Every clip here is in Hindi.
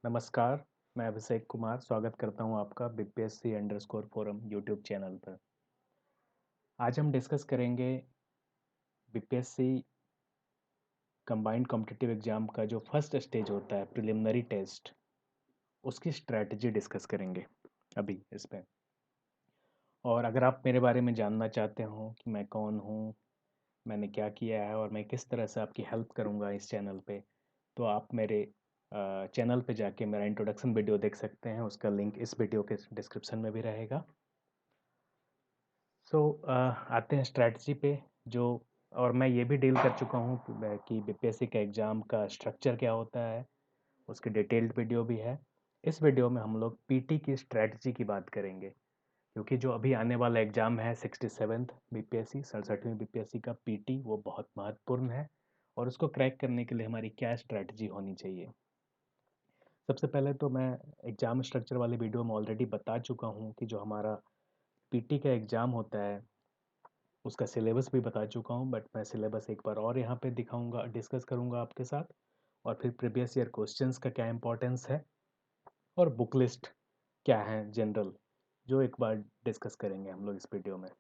नमस्कार, मैं अभिषेक कुमार स्वागत करता हूं आपका BPSC underscore forum YouTube channel पर। आज हम डिस्कस करेंगे बीपीएससी कंबाइंड कॉम्पिटिटिव एग्जाम का जो फर्स्ट स्टेज होता है प्रिलिमिनरी टेस्ट, उसकी स्ट्रैटेजी डिस्कस करेंगे अभी इस पे। और अगर आप मेरे बारे में जानना चाहते हो कि मैं कौन हूँ, मैंने क्या किया है और मैं किस तरह से आपकी हेल्प करूँगा इस चैनल पे, तो आप मेरे चैनल पे जाके मेरा इंट्रोडक्शन वीडियो देख सकते हैं। उसका लिंक इस वीडियो के डिस्क्रिप्शन में भी रहेगा। सो आते हैं स्ट्रैटेजी पे। जो और मैं ये भी डील कर चुका हूँ कि बीपीएससी का एग्ज़ाम का स्ट्रक्चर क्या होता है, उसकी डिटेल्ड वीडियो भी है। इस वीडियो में हम लोग पीटी की स्ट्रैटेजी की बात करेंगे, क्योंकि जो अभी आने वाला एग्ज़ाम है 67th बीपीएससी 67वीं बीपीएससी का पीटी, वो बहुत महत्वपूर्ण है। और उसको क्रैक करने के लिए हमारी क्या स्ट्रैटेजी होनी चाहिए। सबसे पहले तो मैं एग्ज़ाम स्ट्रक्चर वाली वीडियो में ऑलरेडी बता चुका हूँ कि जो हमारा पीटी का एग्ज़ाम होता है उसका सिलेबस भी बता चुका हूँ, बट मैं सिलेबस एक बार और यहाँ पे दिखाऊंगा, डिस्कस करूँगा आपके साथ। और फिर प्रीवियस ईयर क्वेश्चंस का क्या इंपॉर्टेंस है और बुक लिस्ट क्या है जनरल, जो एक बार डिस्कस करेंगे हम लोग इस वीडियो में।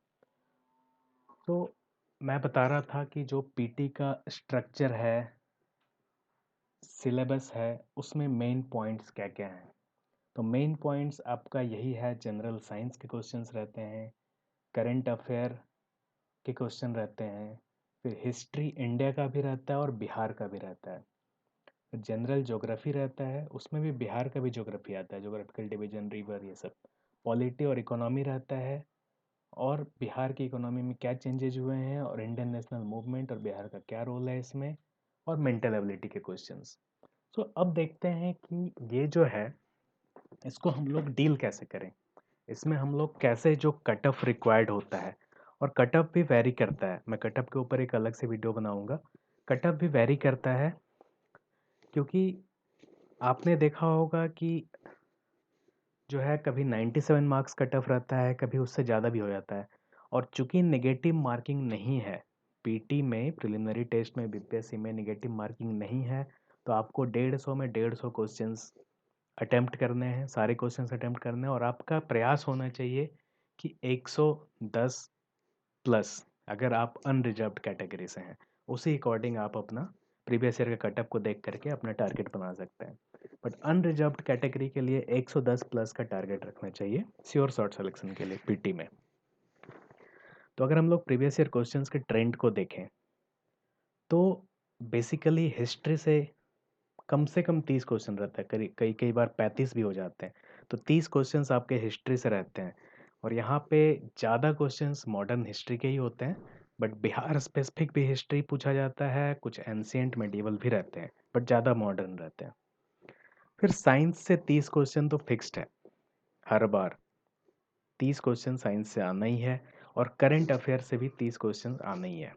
तो मैं बता रहा था कि जो पीटी का स्ट्रक्चर है, सिलेबस है, उसमें मेन पॉइंट्स क्या क्या हैं। तो मेन पॉइंट्स आपका यही है, जनरल साइंस के क्वेश्चंस रहते हैं, करंट अफेयर के क्वेश्चन रहते हैं, फिर हिस्ट्री इंडिया का भी रहता है और बिहार का भी रहता है। जनरल ज्योग्राफी रहता है, उसमें भी बिहार का भी ज्योग्राफी आता है, ज्योग्राफिकल डिवीजन, रिवर, ये सब। पॉलिटी और इकोनॉमी रहता है, और बिहार की इकोनॉमी में क्या चेंजेज हुए हैं और इंडियन नेशनल मूवमेंट और बिहार का क्या रोल है इसमें, और मेंटल एबिलिटी के क्वेश्चंस। सो अब देखते हैं कि ये जो है, इसको हम लोग डील कैसे करें। इसमें हम लोग कैसे, जो कट ऑफ रिक्वायर्ड होता है, और कट ऑफ भी वेरी करता है, मैं कट ऑफ के ऊपर एक अलग से वीडियो बनाऊंगा। कट ऑफ भी वेरी करता है, क्योंकि आपने देखा होगा कि जो है कभी 97 मार्क्स कट ऑफ रहता है, कभी उससे ज़्यादा भी हो जाता है। और चूंकि नेगेटिव मार्किंग नहीं है पीटी में, प्रिलिमिनरी टेस्ट में, बीपीएससी में नेगेटिव मार्किंग नहीं है, तो आपको 150 में 150 क्वेश्चंस अटेम्प्ट करने हैं, सारे क्वेश्चंस अटेम्प्ट करने हैं। और आपका प्रयास होना चाहिए कि 110 प्लस, अगर आप अनरिजर्व्ड कैटेगरी से हैं, उसी अकॉर्डिंग आप अपना प्रीवियस ईयर का कटअप को देख करके अपना टारगेट बना सकते हैं। बट अनरिजर्व्ड कैटेगरी के लिए 110 प्लस का टारगेट रखना चाहिए श्योर शॉर्ट सिलेक्शन के लिए पीटी में। तो अगर हम लोग प्रीवियस ईयर क्वेश्चंस के ट्रेंड को देखें, तो बेसिकली हिस्ट्री से कम 30 क्वेश्चन रहता है, कई कई कई बार 35 भी हो जाते हैं। तो 30 क्वेश्चंस आपके हिस्ट्री से रहते हैं, और यहाँ पे ज़्यादा क्वेश्चंस मॉडर्न हिस्ट्री के ही होते हैं। बट बिहार स्पेसिफिक भी हिस्ट्री पूछा जाता है, कुछ एंशियंट मेडिवल भी रहते हैं, बट ज़्यादा मॉडर्न रहते हैं। फिर साइंस से 30 क्वेश्चन तो फिक्स्ड है, हर बार 30 क्वेश्चन साइंस से आना ही है, और करंट अफेयर से भी 30 क्वेश्चन आना ही है।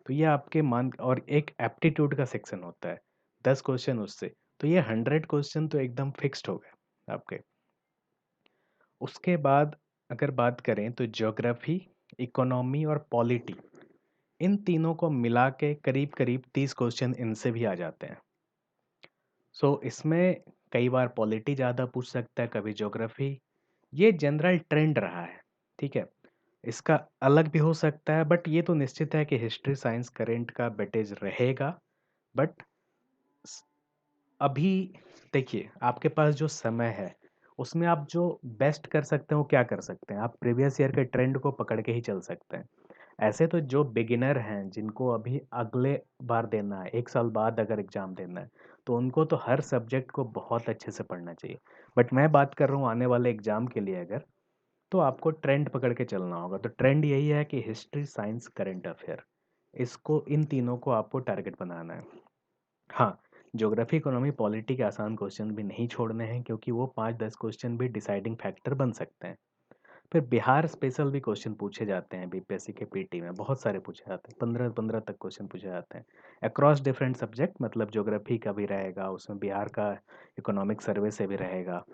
तो ये आपके मान, और एक एप्टीट्यूड का सेक्शन होता है 10 क्वेश्चन उससे, तो ये 100 क्वेश्चन तो एकदम फिक्स्ड हो गए आपके। उसके बाद अगर बात करें तो ज्योग्राफी, इकोनॉमी और पॉलिटी, इन तीनों को मिला के करीब करीब 30 क्वेश्चन इनसे भी आ जाते हैं। सो इसमें कई बार पॉलिटी ज़्यादा पूछ सकता है, कभी ज्योग्राफी। ये जनरल ट्रेंड रहा है, ठीक है। इसका अलग भी हो सकता है, बट ये तो निश्चित है कि हिस्ट्री, साइंस, करेंट का वेटेज रहेगा। बट अभी देखिए, आपके पास जो समय है, उसमें आप जो बेस्ट कर सकते हो क्या कर सकते हैं, आप प्रीवियस ईयर के ट्रेंड को पकड़ के ही चल सकते हैं। ऐसे तो जो बिगिनर हैं, जिनको अभी अगले बार देना है, 1 साल बाद अगर एग्ज़ाम देना है, तो उनको तो हर सब्जेक्ट को बहुत अच्छे से पढ़ना चाहिए। बट मैं बात कर रहा हूँ आने वाले एग्ज़ाम के लिए, अगर तो आपको ट्रेंड पकड़ के चलना होगा। तो ट्रेंड यही है कि हिस्ट्री, साइंस, करंट अफेयर, इसको, इन तीनों को आपको टारगेट बनाना है। हाँ, ज्योग्राफी, इकोनॉमी, पॉलिटी के आसान क्वेश्चन भी नहीं छोड़ने हैं, क्योंकि वो 5-10 क्वेश्चन भी डिसाइडिंग फैक्टर बन सकते हैं। फिर बिहार स्पेशल भी क्वेश्चन पूछे जाते हैं बीपीएससी के पीटी में, बहुत सारे पूछे जाते हैं, 15-15 तक क्वेश्चन पूछे जाते हैं अक्रॉस डिफरेंट सब्जेक्ट। मतलब ज्योग्राफी का भी रहेगा उसमें, बिहार का इकोनॉमिक सर्वे से भी रहेगा,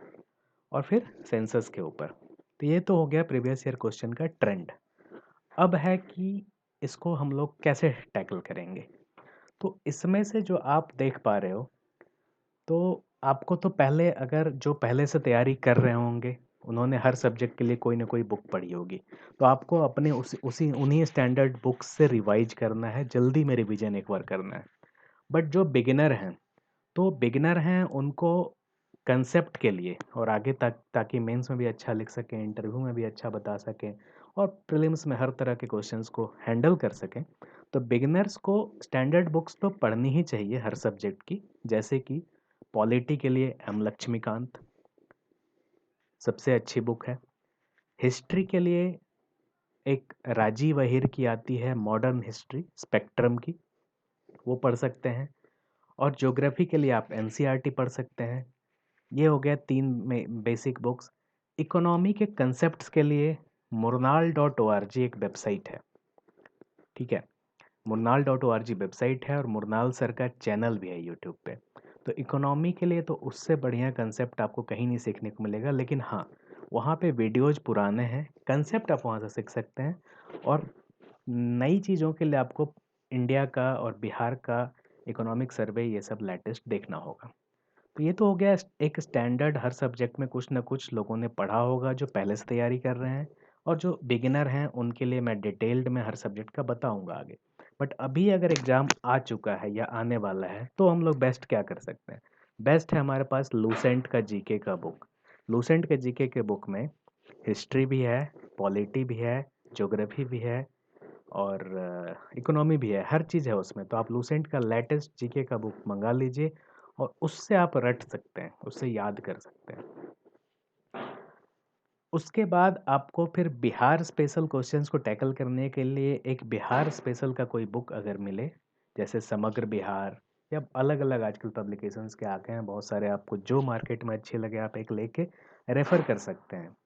और फिर सेंसस के ऊपर। तो ये तो हो गया प्रीवियस ईयर क्वेश्चन का ट्रेंड। अब है कि इसको हम लोग कैसे टैकल करेंगे। तो इसमें से जो आप देख पा रहे हो, तो आपको तो पहले, अगर जो पहले से तैयारी कर रहे होंगे, उन्होंने हर सब्जेक्ट के लिए कोई ना कोई बुक पढ़ी होगी, तो आपको अपने उसी उन्हीं स्टैंडर्ड बुक्स से रिवाइज करना है, जल्दी में रिवीजन एक बार करना है। बट जो बिगिनर हैं, तो बिगिनर हैं उनको कंसेप्ट के लिए और आगे तक, ताकि मेंस में भी अच्छा लिख सकें, इंटरव्यू में भी अच्छा बता सकें और प्रीलिम्स में हर तरह के क्वेश्चंस को हैंडल कर सकें, तो बिगिनर्स को स्टैंडर्ड बुक्स तो पढ़नी ही चाहिए हर सब्जेक्ट की। जैसे कि पॉलिटी के लिए एम लक्ष्मीकांत सबसे अच्छी बुक है। हिस्ट्री के लिए एक राजीव अहिर की आती है मॉडर्न हिस्ट्री स्पेक्ट्रम की, वो पढ़ सकते हैं। और ज्योग्राफी के लिए आप एनसीईआरटी पढ़ सकते हैं। ये हो गया 3 में बेसिक बुक्स। इकोनॉमी के कंसेप्ट्स के लिए मुरनाल डॉट ओ आर जी एक वेबसाइट है, ठीक है। Murnal dot O R G website है और मुरनाल सर का चैनल भी है यूट्यूब पे। तो इकोनॉमी के लिए तो उससे बढ़िया कंसेप्ट आपको कहीं नहीं सीखने को मिलेगा, लेकिन हाँ, वहाँ पे वीडियोज पुराने हैं, कंसेप्ट आप वहाँ से सीख सकते हैं। और नई चीज़ों के लिए आपको इंडिया का और बिहार का इकोनॉमिक सर्वे ये सब लेटेस्ट देखना होगा। तो ये तो हो गया एक स्टैंडर्ड, हर सब्जेक्ट में कुछ ना कुछ लोगों ने पढ़ा होगा जो पहले से तैयारी कर रहे हैं, और जो बिगिनर हैं उनके लिए मैं डिटेल्ड में हर सब्जेक्ट का बताऊंगा आगे। बट अभी अगर एग्ज़ाम आ चुका है या आने वाला है, तो हम लोग बेस्ट क्या कर सकते हैं? बेस्ट है हमारे पास लूसेंट का जीके का बुक। लूसेंट के जीके के बुक में हिस्ट्री भी है, पॉलिटी भी है, ज्योग्राफी भी है और इकोनॉमी भी है, हर चीज़ है उसमें। तो आप लूसेंट का लेटेस्ट जीके का बुक मंगा लीजिए और उससे आप रट सकते हैं, उससे याद कर सकते हैं। उसके बाद आपको फिर बिहार स्पेशल क्वेश्चंस को टैकल करने के लिए एक बिहार स्पेशल का कोई बुक अगर मिले, जैसे समग्र बिहार, या अलग अलग आजकल पब्लिकेशंस के आ गए हैं बहुत सारे, आपको जो मार्केट में अच्छे लगे आप एक लेके रेफर कर सकते हैं।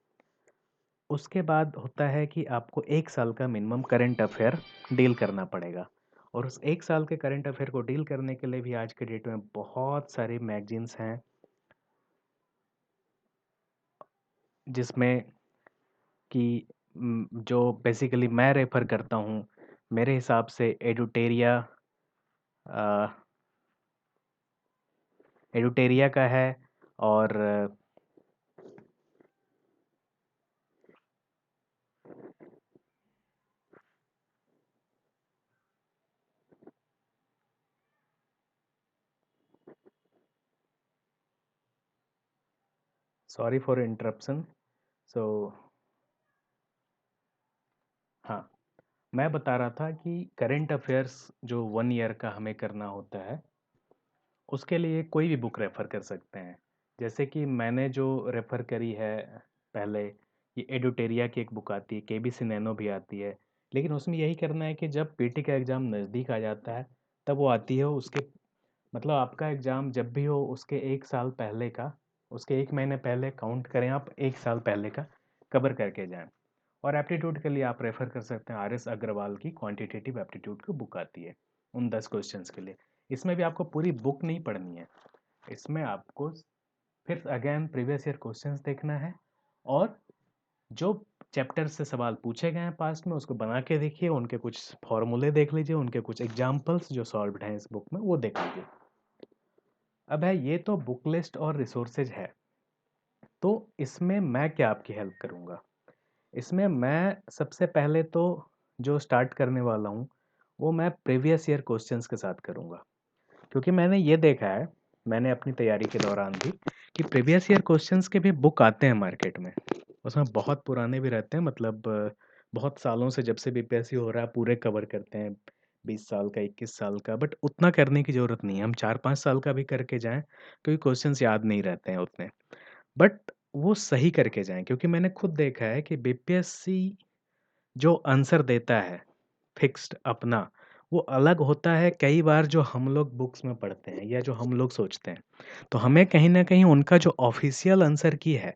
उसके बाद होता है कि आपको 1 साल का मिनिमम करंट अफेयर डील करना पड़ेगा। और उस 1 साल के करंट अफेयर को डील करने के लिए भी आज के डेट में बहुत सारे मैगजीन्स हैं, जिसमें कि जो बेसिकली मैं रेफर करता हूँ, मेरे हिसाब से एडुटेरिया का है। और सॉरी फॉर इंटरप्शन। सो हाँ, मैं बता रहा था कि करंट अफेयर्स जो 1 ईयर का हमें करना होता है, उसके लिए कोई भी बुक रेफ़र कर सकते हैं। जैसे कि मैंने जो रेफ़र करी है पहले, ये एडुटेरिया की एक बुक आती है, केबीसी नैनो भी आती है। लेकिन उसमें यही करना है कि जब पीटी का एग्ज़ाम नज़दीक आ जाता है, तब वो आती है। उसके मतलब आपका एग्ज़ाम जब भी हो, उसके 1 साल पहले का, उसके 1 महीने पहले काउंट करें आप, 1 साल पहले का कवर करके जाएँ। और एप्टीट्यूड के लिए आप रेफ़र कर सकते हैं, आर.एस. अग्रवाल की क्वांटिटेटिव एप्टीट्यूड की बुक आती है, उन 10 क्वेश्चंस के लिए। इसमें भी आपको पूरी बुक नहीं पढ़नी है। इसमें आपको फिर अगेन प्रीवियस ईयर क्वेश्चंस देखना है, और जो चैप्टर से सवाल पूछे गए हैं पास्ट में, उसको बना के देखिए, उनके कुछ फॉर्मूले देख लीजिए, उनके कुछ एग्जाम्पल्स जो सॉल्व्ड हैं इस बुक में, वो देख लीजिए। अब है, ये तो बुक लिस्ट और रिसोर्सेज है। तो इसमें मैं क्या आपकी हेल्प करूँगा? इसमें मैं सबसे पहले तो जो स्टार्ट करने वाला हूँ, वो मैं प्रीवियस ईयर क्वेश्चंस के साथ करूँगा। क्योंकि मैंने ये देखा है, मैंने अपनी तैयारी के दौरान भी, कि प्रीवियस ईयर क्वेश्चंस के भी बुक आते हैं मार्केट में। उसमें बहुत पुराने भी रहते हैं, मतलब बहुत सालों से, जब से बीपीएससी हो रहा है, पूरे कवर करते हैं, 20 साल का, 21 साल का। बट उतना करने की ज़रूरत नहीं है, हम 4-5 साल का भी करके जाएँ, क्योंकि क्वेश्चंस याद नहीं रहते हैं उतने। बट वो सही करके जाएँ, क्योंकि मैंने खुद देखा है कि बीपीएससी जो आंसर देता है फिक्स्ड अपना, वो अलग होता है कई बार जो हम लोग बुक्स में पढ़ते हैं या जो हम लोग सोचते हैं। तो हमें कहीं न कहीं उनका जो ऑफ़िशियल आंसर की है,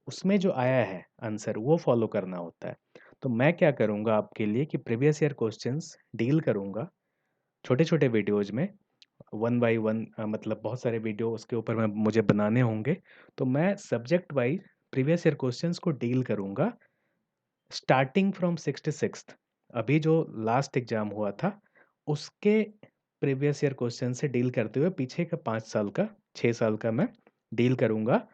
उसमें जो आया है आंसर, वो फ़ॉलो करना होता है। तो मैं क्या करूँगा आपके लिए कि प्रीवियस ईयर क्वेश्चंस डील करूँगा, छोटे-छोटे वीडियोज़ में, वन बाय वन, मतलब बहुत सारे वीडियो उसके ऊपर मैं मुझे बनाने होंगे। तो मैं subject wise previous year questions को डील करूँगा, स्टार्टिंग फ्रॉम 66th, अभी जो लास्ट एग्ज़ाम हुआ था, उसके प्रीवियस ईयर क्वेश्चन से डील करते हुए पीछे का 5 साल का 6 साल का मैं डील करूँगा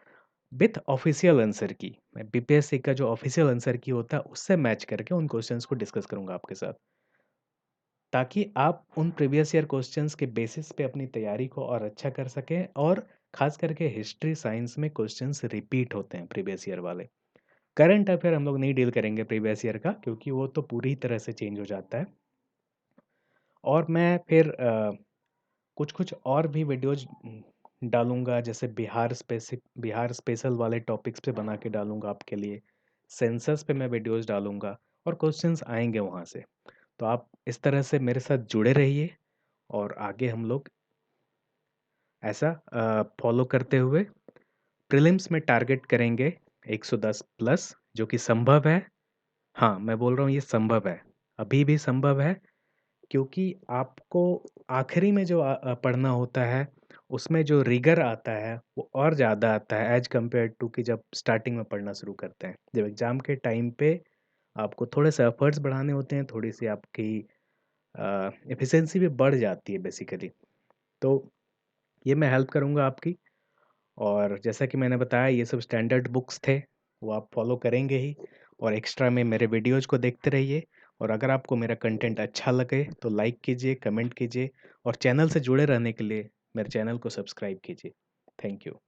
विथ ऑफिशियल आंसर की। मैं बीपीएससी का जो ऑफिशियल आंसर की होता है उससे मैच करके उन क्वेश्चंस को डिस्कस करूँगा आपके साथ। ताकि आप उन प्रीवियस ईयर क्वेश्चंस के बेसिस पे अपनी तैयारी को और अच्छा कर सकें और खास करके हिस्ट्री, साइंस में क्वेश्चंस रिपीट होते हैं प्रीवियस ईयर वाले। करंट अफेयर हम लोग नहीं डील करेंगे प्रीवियस ईयर का क्योंकि वो तो पूरी तरह से चेंज हो जाता है। और मैं फिर कुछ-कुछ और भी वीडियोज़ डालूँगा जैसे बिहार स्पेशल वाले टॉपिक्स पे बना के डालूँगा आपके लिए। सेंसस पे मैं वीडियोज़ डालूँगा और क्वेश्चंस आएँगे वहाँ से। तो आप इस तरह से मेरे साथ जुड़े रहिए और आगे हम लोग ऐसा फॉलो करते हुए प्रीलिम्स में टारगेट करेंगे 110 प्लस जो कि संभव है। हाँ, मैं बोल रहा हूँ ये संभव है। अभी भी संभव है क्योंकि आपको आखिरी में जो पढ़ना होता है, उसमें जो रिगर आता है, वो और ज़्यादा आता है एज़ कम्पेयर्ड टू कि जब स्टार्टिंग में पढ़ना शुरू करते हैं। जब एग्ज़ाम के टाइम पे आपको थोड़े-से एफर्ट्स बढ़ाने होते हैं, थोड़ी-सी आपकी एफिशिएंसी भी बढ़ जाती है बेसिकली। तो ये मैं हेल्प करूँगा आपकी और जैसा कि मैंने बताया ये सब स्टैंडर्ड बुक्स थे, वो आप फॉलो करेंगे ही और एक्स्ट्रा में मेरे वीडियोज़ को देखते रहिए और अगर आपको मेरा कंटेंट अच्छा लगे तो लाइक कीजिए, कमेंट कीजिए और चैनल से जुड़े रहने के लिए मेरे चैनल को सब्सक्राइब कीजिए। Thank you.